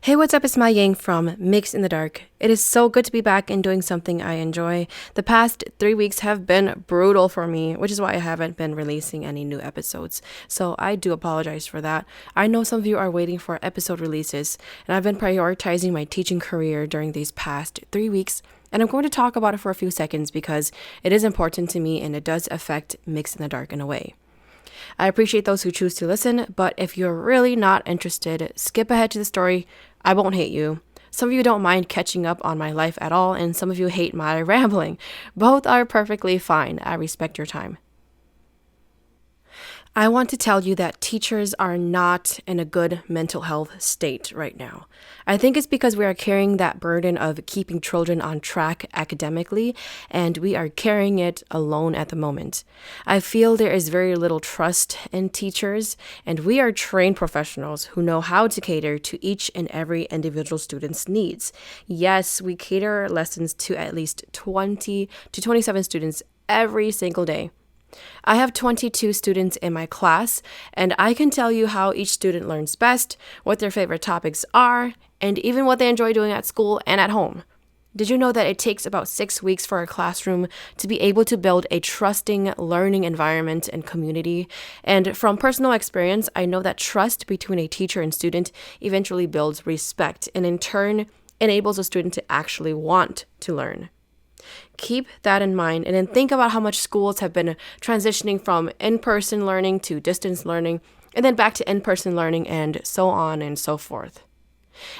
Hey, what's up? It's MaiYang from Mixinthedark. It is so good to be back and doing something I enjoy. The past 3 weeks have been brutal for me, which is why I haven't been releasing any new episodes. So I do apologize for that. I know some of you are waiting for episode releases, and I've been prioritizing my teaching career during these past 3 weeks. And I'm going to talk about it for a few seconds because it is important to me and it does affect Mixinthedark in a way. I appreciate those who choose to listen, but if you're really not interested, skip ahead to the story. I won't hate you. Some of you don't mind catching up on my life at all, and some of you hate my rambling. Both are perfectly fine. I respect your time. I want to tell you that teachers are not in a good mental health state right now. I think it's because we are carrying that burden of keeping children on track academically, and we are carrying it alone at the moment. I feel there is very little trust in teachers, and we are trained professionals who know how to cater to each and every individual student's needs. Yes, we cater our lessons to at least 20 to 27 students every single day. I have 22 students in my class, and I can tell you how each student learns best, what their favorite topics are, and even what they enjoy doing at school and at home. Did you know that it takes about 6 weeks for a classroom to be able to build a trusting learning environment and community? And from personal experience, I know that trust between a teacher and student eventually builds respect, and in turn, enables a student to actually want to learn. Keep that in mind, and then think about how much schools have been transitioning from in-person learning to distance learning, and then back to in-person learning, and so on and so forth.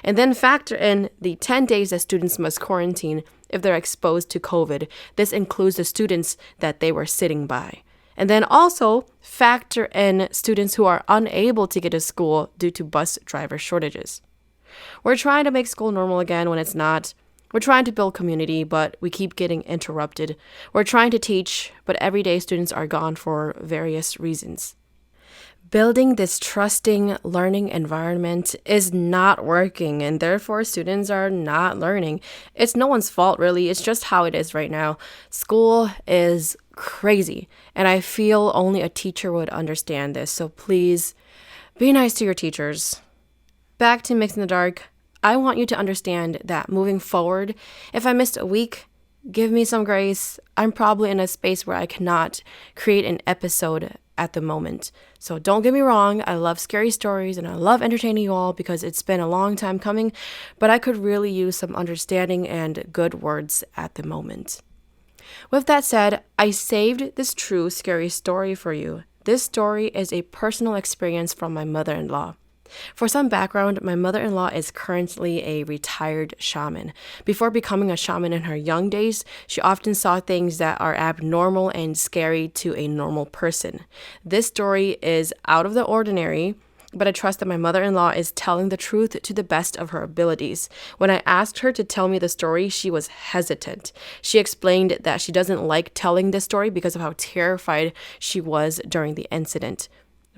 And then factor in the 10 days that students must quarantine if they're exposed to COVID. This includes the students that they were sitting by. And then also factor in students who are unable to get to school due to bus driver shortages. We're trying to make school normal again when it's not. We're trying to build community, but we keep getting interrupted. We're trying to teach, but everyday students are gone for various reasons. Building this trusting learning environment is not working, and therefore students are not learning. It's no one's fault, really. It's just how it is right now. School is crazy, and I feel only a teacher would understand this. So please, be nice to your teachers. Back to Mixinthedark. I want you to understand that moving forward, if I missed a week, give me some grace. I'm probably in a space where I cannot create an episode at the moment. So don't get me wrong, I love scary stories and I love entertaining you all because it's been a long time coming, but I could really use some understanding and good words at the moment. With that said, I saved this true scary story for you. This story is a personal experience from my mother-in-law. For some background, my mother-in-law is currently a retired shaman. Before becoming a shaman in her young days, she often saw things that are abnormal and scary to a normal person. This story is out of the ordinary, but I trust that my mother-in-law is telling the truth to the best of her abilities. When I asked her to tell me the story, she was hesitant. She explained that she doesn't like telling this story because of how terrified she was during the incident.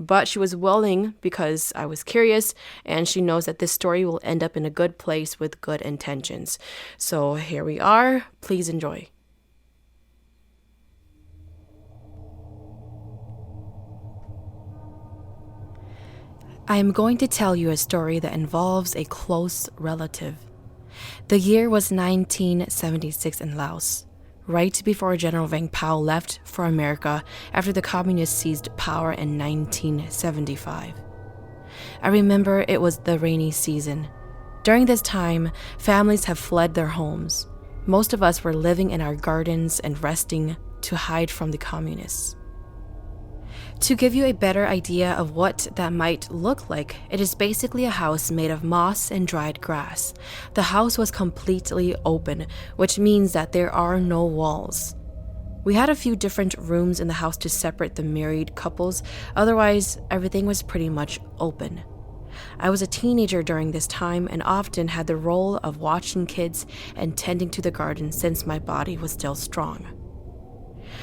But she was willing because I was curious, and she knows that this story will end up in a good place with good intentions. So here we are. Please enjoy. I am going to tell you a story that involves a close relative. The year was 1976 in Laos, right before General Vang Pao left for America after the communists seized power in 1975. I remember it was the rainy season. During this time, families have fled their homes. Most of us were living in our gardens and resting to hide from the communists. To give you a better idea of what that might look like, it is basically a house made of moss and dried grass. The house was completely open, which means that there are no walls. We had a few different rooms in the house to separate the married couples, otherwise everything was pretty much open. I was a teenager during this time and often had the role of watching kids and tending to the garden since my body was still strong.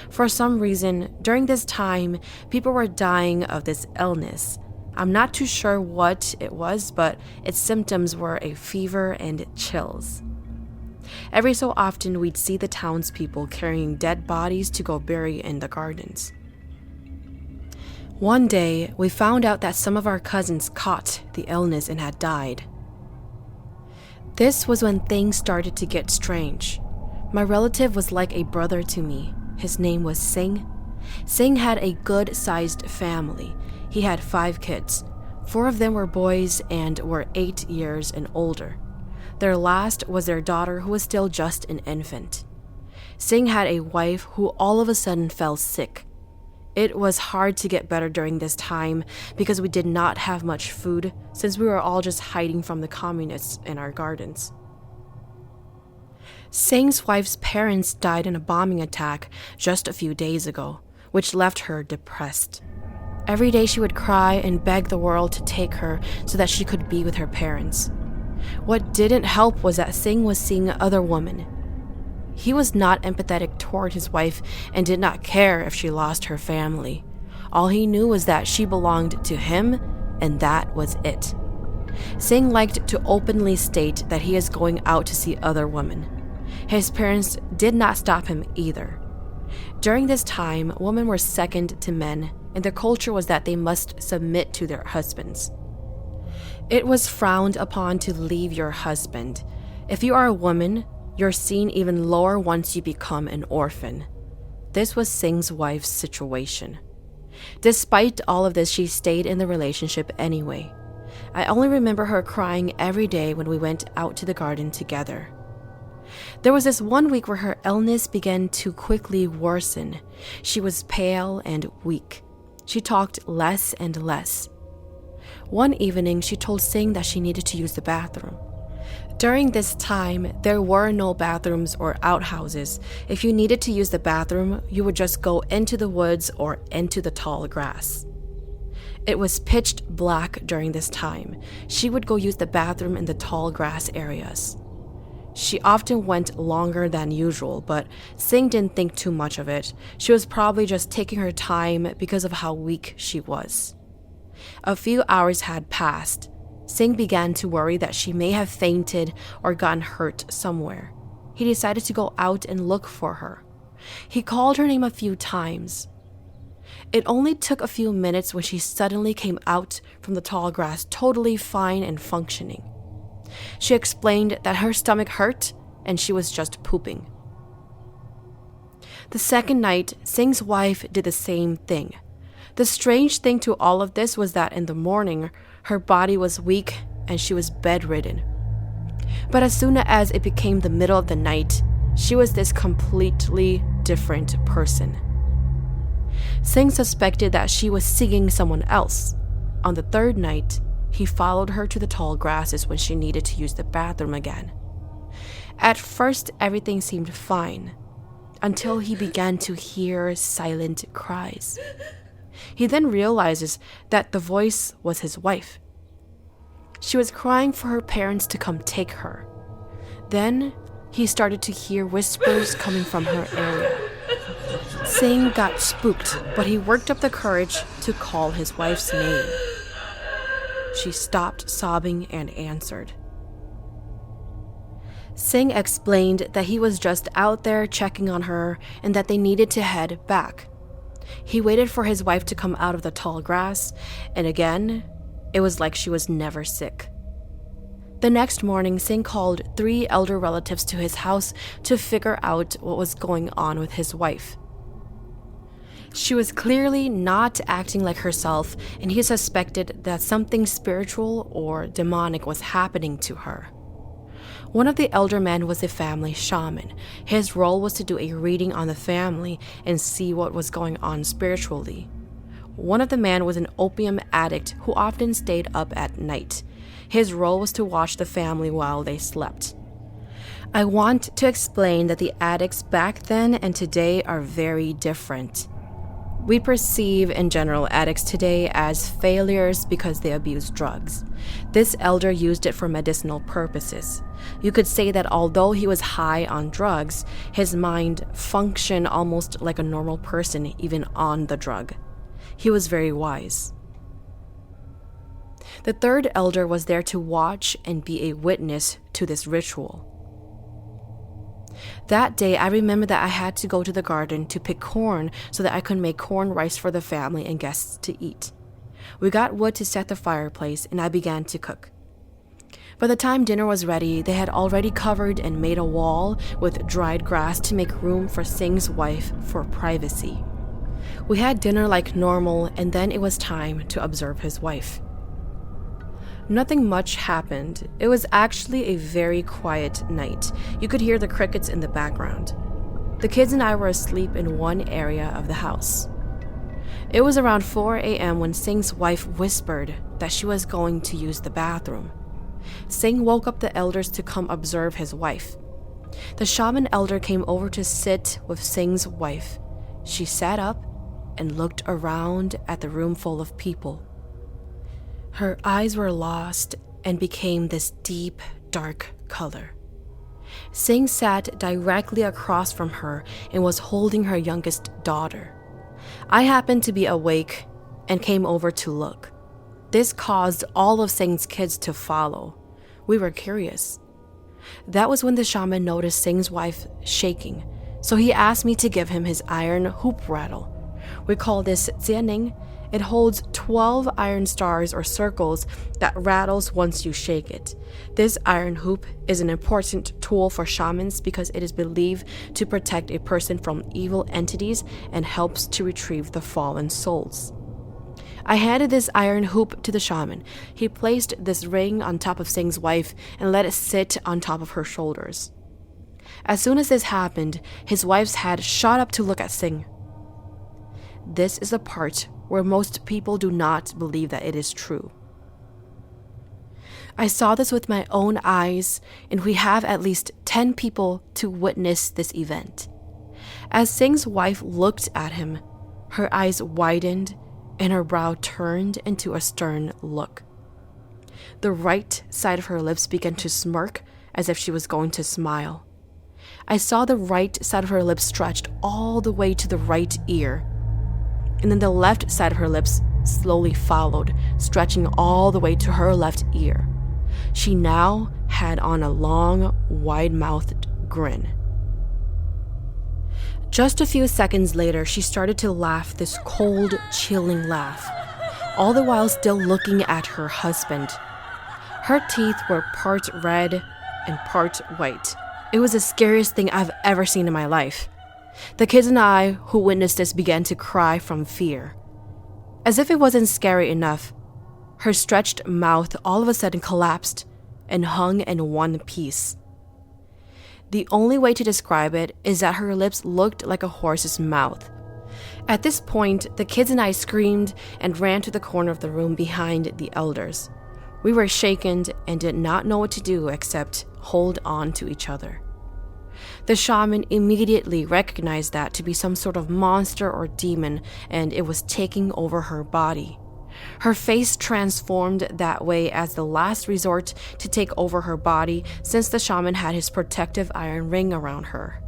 For some reason, during this time, people were dying of this illness. I'm not too sure what it was, but its symptoms were a fever and chills. Every so often, we'd see the townspeople carrying dead bodies to go bury in the gardens. One day, we found out that some of our cousins caught the illness and had died. This was when things started to get strange. My relative was like a brother to me. His name was Xiong. Xiong had a good-sized family. He had 5 kids. 4 of them were boys and were 8 years and older. Their last was their daughter, who was still just an infant. Xiong had a wife who all of a sudden fell sick. It was hard to get better during this time because we did not have much food, since we were all just hiding from the communists in our gardens. Xiong's wife's parents died in a bombing attack just a few days ago, which left her depressed. Every day she would cry and beg the world to take her so that she could be with her parents. What didn't help was that Xiong was seeing other women. He was not empathetic toward his wife and did not care if she lost her family. All he knew was that she belonged to him, and that was it. Xiong liked to openly state that he is going out to see other women. His parents did not stop him either. During this time, women were second to men, and their culture was that they must submit to their husbands. It was frowned upon to leave your husband. If you are a woman, you're seen even lower once you become an orphan. This was Xiong's wife's situation. Despite all of this, she stayed in the relationship anyway. I only remember her crying every day when we went out to the garden together. There was this one week where her illness began to quickly worsen. She was pale and weak. She talked less and less. One evening, she told Xiong that she needed to use the bathroom. During this time, there were no bathrooms or outhouses. If you needed to use the bathroom, you would just go into the woods or into the tall grass. It was pitch black during this time. She would go use the bathroom in the tall grass areas. She often went longer than usual, but Xiong didn't think too much of it. She was probably just taking her time because of how weak she was. A few hours had passed. Xiong began to worry that she may have fainted or gotten hurt somewhere. He decided to go out and look for her. He called her name a few times. It only took a few minutes when she suddenly came out from the tall grass, totally fine and functioning. She explained that her stomach hurt and she was just pooping. The second night, Xiong's wife did the same thing. The strange thing to all of this was that in the morning, her body was weak and she was bedridden. But as soon as it became the middle of the night, she was this completely different person. Xiong suspected that she was seeing someone else. On the third night, he followed her to the tall grasses when she needed to use the bathroom again. At first, everything seemed fine, until he began to hear silent cries. He then realizes that the voice was his wife. She was crying for her parents to come take her. Then he started to hear whispers coming from her area. Xiong got spooked, but he worked up the courage to call his wife's name. She stopped sobbing and answered. Xiong explained that he was just out there checking on her and that they needed to head back. He waited for his wife to come out of the tall grass, and again, it was like she was never sick. The next morning, Xiong called 3 elder relatives to his house to figure out what was going on with his wife. She was clearly not acting like herself, and he suspected that something spiritual or demonic was happening to her. One of the elder men was a family shaman. His role was to do a reading on the family and see what was going on spiritually. One of the men was an opium addict who often stayed up at night. His role was to watch the family while they slept. I want to explain that the addicts back then and today are very different. We perceive, in general, addicts today as failures because they abuse drugs. This elder used it for medicinal purposes. You could say that although he was high on drugs, his mind functioned almost like a normal person even on the drug. He was very wise. The third elder was there to watch and be a witness to this ritual. That day, I remember that I had to go to the garden to pick corn so that I could make corn rice for the family and guests to eat. We got wood to set the fireplace, and I began to cook. By the time dinner was ready, they had already covered and made a wall with dried grass to make room for Sing's wife for privacy. We had dinner like normal, and then it was time to observe his wife. Nothing much happened. It was actually a very quiet night. You could hear the crickets in the background. The kids and I were asleep in one area of the house. It was around 4 a.m. when Sing's wife whispered that she was going to use the bathroom. Sing woke up the elders to come observe his wife. The shaman elder came over to sit with Sing's wife. She sat up and looked around at the room full of people. Her eyes were lost and became this deep, dark color. Sing sat directly across from her and was holding her youngest daughter. I happened to be awake and came over to look. This caused all of Sing's kids to follow. We were curious. That was when the shaman noticed Sing's wife shaking, so he asked me to give him his iron hoop rattle. We call this Jianing. It holds 12 iron stars or circles that rattles once you shake it. This iron hoop is an important tool for shamans because it is believed to protect a person from evil entities and helps to retrieve the fallen souls. I handed this iron hoop to the shaman. He placed this ring on top of Sing's wife and let it sit on top of her shoulders. As soon as this happened, his wife's head shot up to look at Sing. This is the part where most people do not believe that it is true. I saw this with my own eyes, and we have at least 10 people to witness this event. As Sing's wife looked at him, her eyes widened and her brow turned into a stern look. The right side of her lips began to smirk as if she was going to smile. I saw the right side of her lips stretched all the way to the right ear, and then the left side of her lips slowly followed, stretching all the way to her left ear. She now had on a long, wide-mouthed grin. Just a few seconds later, she started to laugh this cold, chilling laugh, all the while still looking at her husband. Her teeth were part red and part white. It was the scariest thing I've ever seen in my life. The kids and I who witnessed this began to cry from fear. As if it wasn't scary enough, her stretched mouth all of a sudden collapsed and hung in one piece. The only way to describe it is that her lips looked like a horse's mouth. At this point, the kids and I screamed and ran to the corner of the room behind the elders. We were shaken and did not know what to do except hold on to each other. The shaman immediately recognized that to be some sort of monster or demon, and it was taking over her body. Her face transformed that way as the last resort to take over her body, since the shaman had his protective iron ring around her.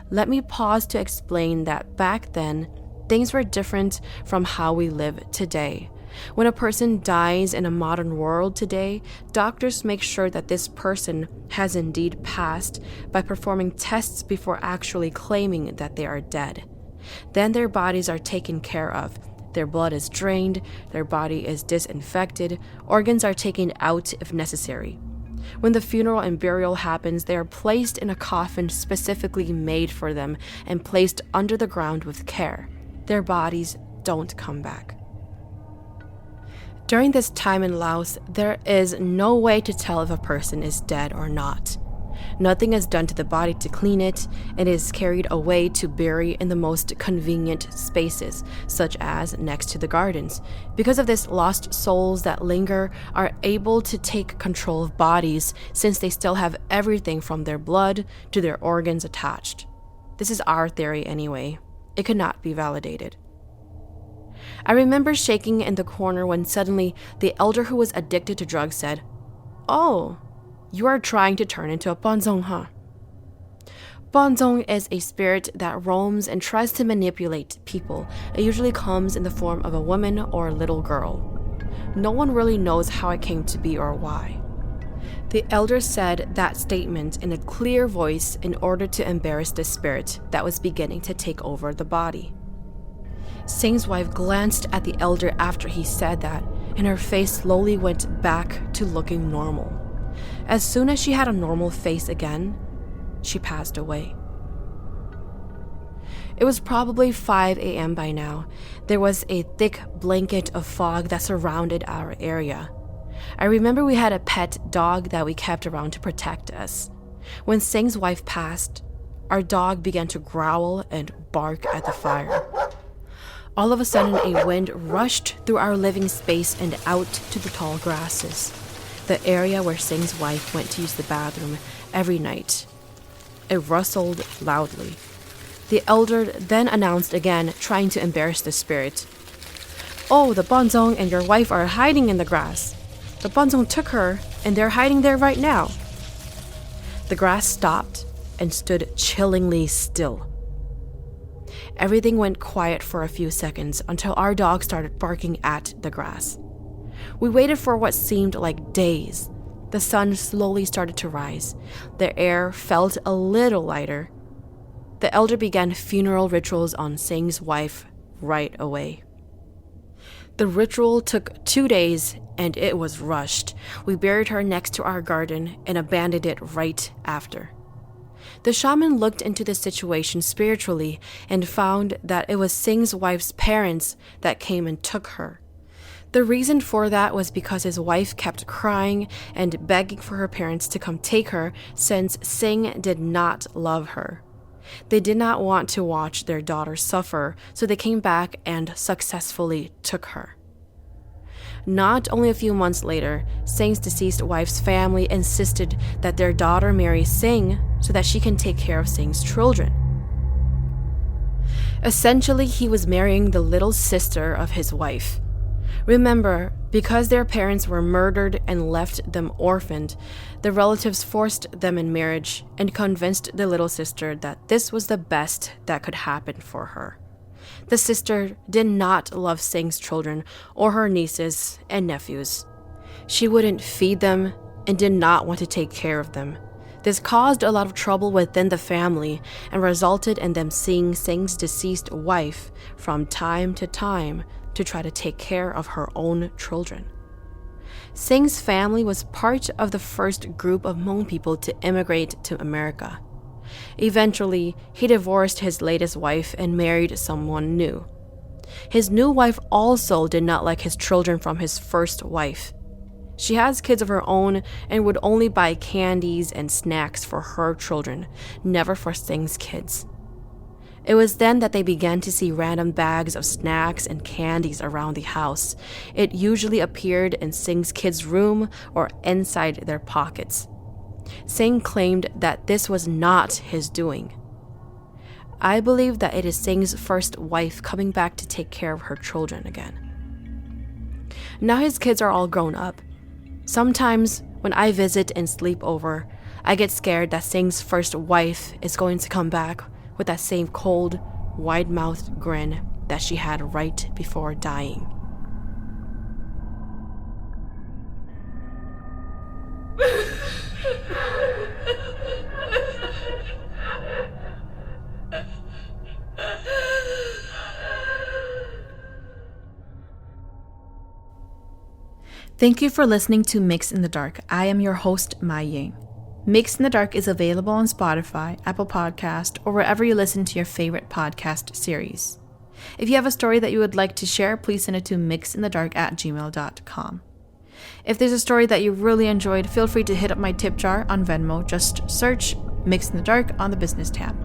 Let me pause to explain that back then, things were different from how we live today. When a person dies in a modern world today, doctors make sure that this person has indeed passed by performing tests before actually claiming that they are dead. Then their bodies are taken care of. Their blood is drained, their body is disinfected, organs are taken out if necessary. When the funeral and burial happens, they are placed in a coffin specifically made for them and placed under the ground with care. Their bodies don't come back. During this time in Laos, there is no way to tell if a person is dead or not. Nothing is done to the body to clean it, and it is carried away to bury in the most convenient spaces, such as next to the gardens. Because of this, lost souls that linger are able to take control of bodies since they still have everything from their blood to their organs attached. This is our theory anyway. It could not be validated. I remember shaking in the corner when suddenly the elder who was addicted to drugs said, "Oh, you are trying to turn into a bonzong, huh?" Bonzong is a spirit that roams and tries to manipulate people. It usually comes in the form of a woman or a little girl. No one really knows how it came to be or why. The elder said that statement in a clear voice in order to embarrass the spirit that was beginning to take over the body. Sing's wife glanced at the elder after he said that, and her face slowly went back to looking normal. As soon as she had a normal face again, she passed away. It was probably 5 a.m. by now. There was a thick blanket of fog that surrounded our area. I remember we had a pet dog that we kept around to protect us. When Sing's wife passed, our dog began to growl and bark at the fire. All of a sudden, a wind rushed through our living space and out to the tall grasses, the area where Sing's wife went to use the bathroom every night. It rustled loudly. The elder then announced again, trying to embarrass the spirit. "Oh, the Bonzong and your wife are hiding in the grass. The Bonzong took her, and they're hiding there right now." The grass stopped and stood chillingly still. Everything went quiet for a few seconds until our dog started barking at the grass. We waited for what seemed like days. The sun slowly started to rise. The air felt a little lighter. The elder began funeral rituals on Sing's wife right away. The ritual took 2 days and it was rushed. We buried her next to our garden and abandoned it right after. The shaman looked into the situation spiritually and found that it was Sing's wife's parents that came and took her. The reason for that was because his wife kept crying and begging for her parents to come take her since Sing did not love her. They did not want to watch their daughter suffer, so they came back and successfully took her. Not only a few months later, Sing's deceased wife's family insisted that their daughter marry Sing so that she can take care of Sing's children. Essentially, he was marrying the little sister of his wife. Remember, because their parents were murdered and left them orphaned, the relatives forced them in marriage and convinced the little sister that this was the best that could happen for her. The sister did not love Sing's children or her nieces and nephews. She wouldn't feed them and did not want to take care of them. This caused a lot of trouble within the family and resulted in them seeing Sing's deceased wife from time to time to try to take care of her own children. Sing's family was part of the first group of Hmong people to immigrate to America. Eventually, he divorced his latest wife and married someone new. His new wife also did not like his children from his first wife. She has kids of her own and would only buy candies and snacks for her children, never for Sing's kids. It was then that they began to see random bags of snacks and candies around the house. It usually appeared in Sing's kids' room or inside their pockets. Sing claimed that this was not his doing. I believe that it is Sing's first wife coming back to take care of her children again. Now his kids are all grown up. Sometimes when I visit and sleep over, I get scared that Sing's first wife is going to come back with that same cold, wide-mouthed grin that she had right before dying. Thank you for listening to Mix in the Dark. I am your host, MaiYang. Mix in the Dark is available on Spotify, Apple Podcast, or wherever you listen to your favorite podcast series. If you have a story that you would like to share, please send it to myxinthedark@gmail.com. If there's a story that you really enjoyed, feel free to hit up my tip jar on Venmo. Just search Mix in the Dark on the business tab.